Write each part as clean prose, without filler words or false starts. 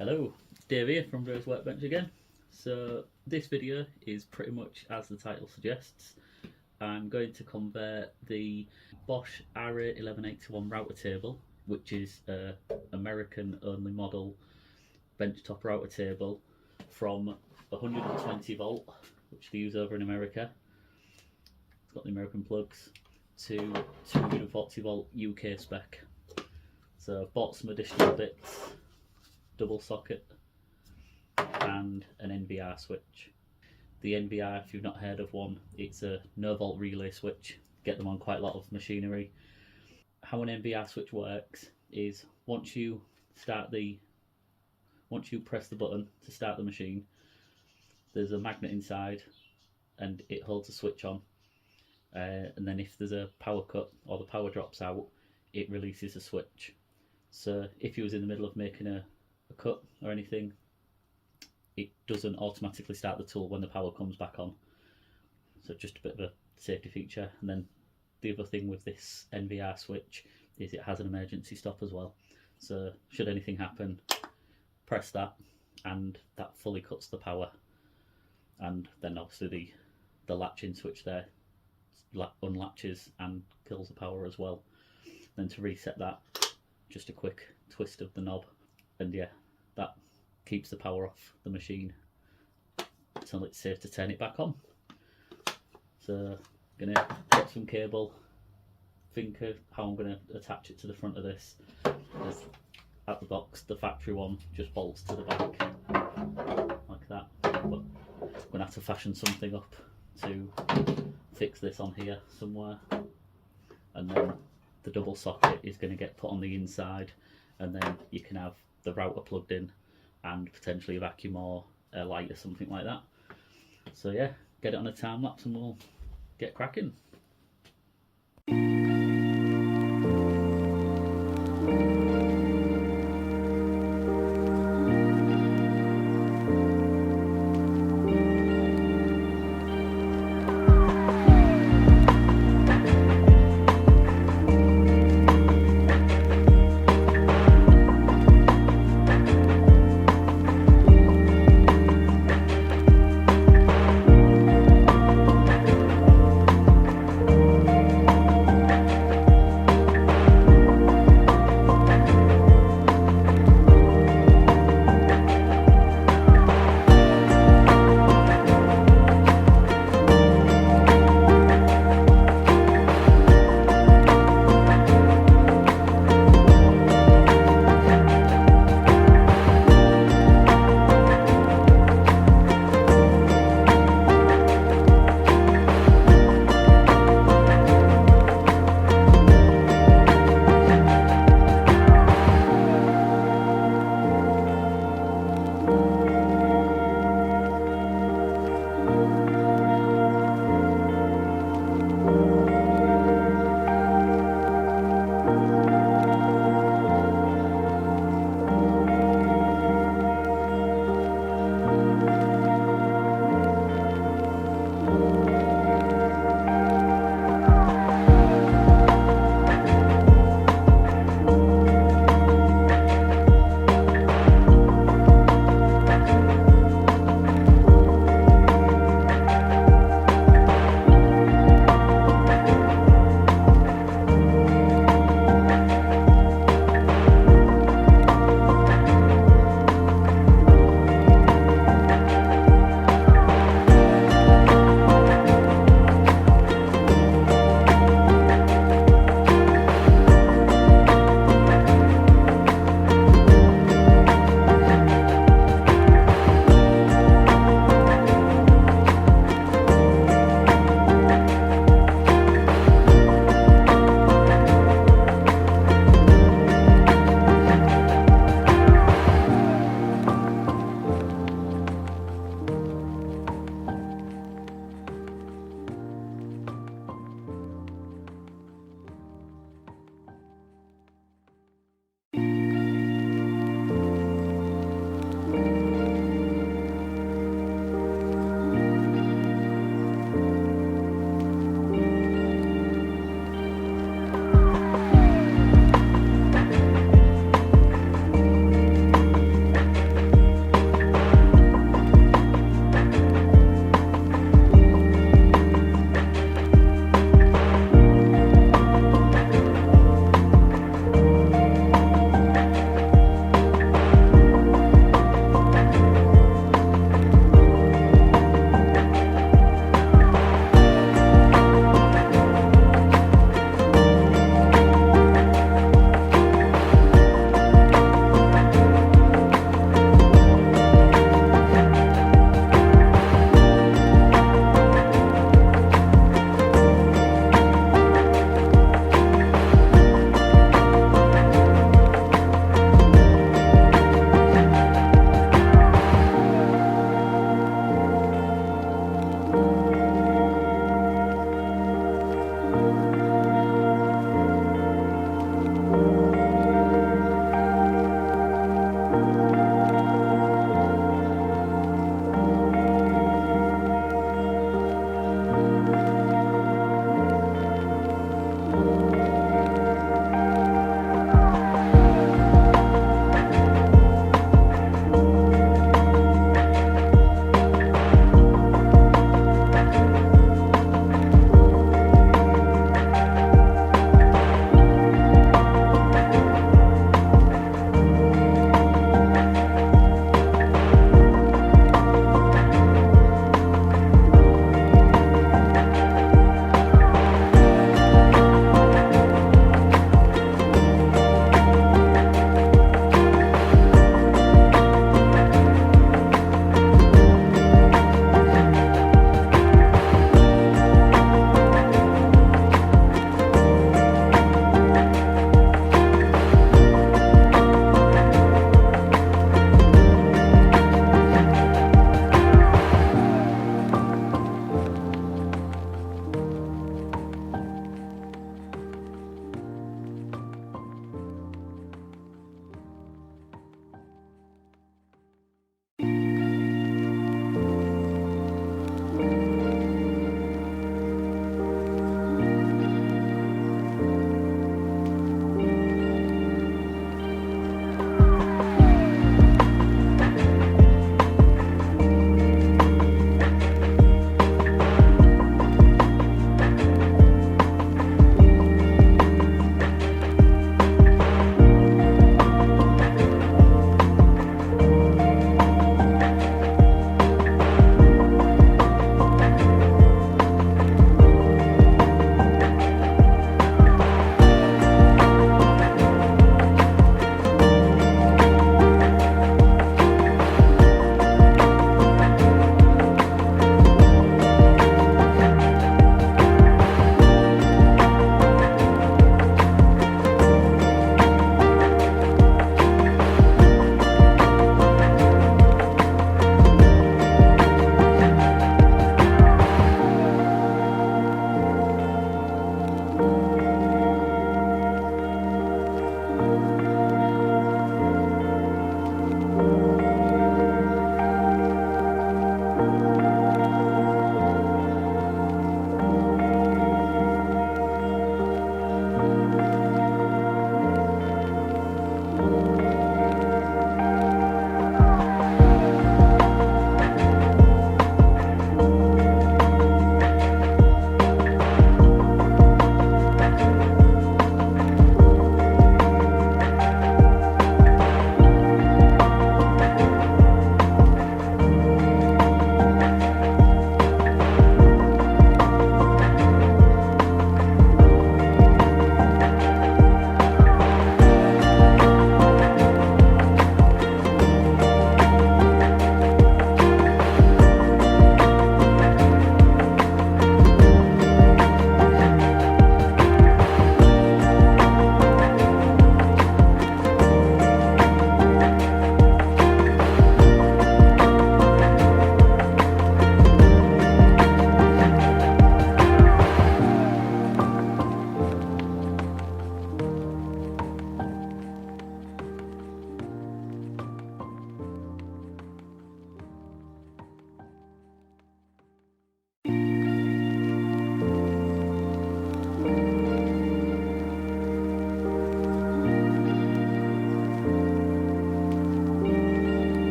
Hello, Dave here from Rose Workbench again. So this video is pretty much as the title suggests. I'm going to convert the Bosch RA1181 Router Table, which is an American only model benchtop router table, from 120 volt, which they use over in America. It's got the American plugs, to 240 volt UK spec. So I've bought some additional bits, double socket and an NVR switch. The NVR, if you've not heard of one, it's a no volt relay switch. Get them on quite a lot of machinery. How an NVR switch works is once you press the button to start the machine, there's a magnet inside and it holds a switch on, and then if there's a power cut or the power drops out, it releases a switch. So if you was in the middle of making a cut or anything, it doesn't automatically start the tool when the power comes back on. So just a bit of a safety feature. And then the other thing with this NVR switch is it has an emergency stop as well. So should anything happen, press that and that fully cuts the power. And then obviously the latching switch there unlatches and kills the power as well. Then to reset that, just a quick twist of the knob, and yeah, that keeps the power off the machine until it's safe to turn it back on. So I'm gonna get some cable, think of how I'm gonna attach it to the front of this. There's, at the box, the factory one just bolts to the back like that, but I'm gonna have to fashion something up to fix this on here somewhere. And then the double socket is going to get put on the inside, and then you can have the router plugged in and potentially a vacuum or a light or something like that. So yeah, get it on a time lapse and we'll get cracking.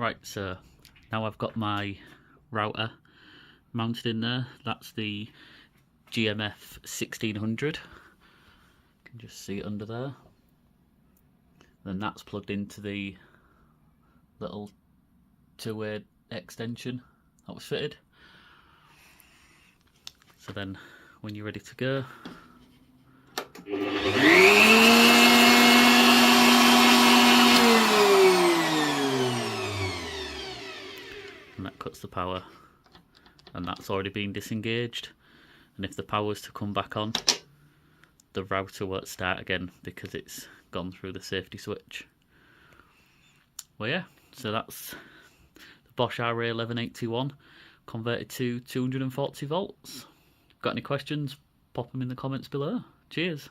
Right, so now I've got my router mounted in there. That's the GMF 1600. You can just see it under there. Then that's plugged into the little two-way extension that was fitted. So then when you're ready to go, and that cuts the power, and that's already been disengaged, and if the power's to come back on, the router won't start again because it's gone through the safety switch. Well, yeah, so that's the Bosch RA1181 converted to 240 volts. Got any questions? Pop them in the comments below. Cheers.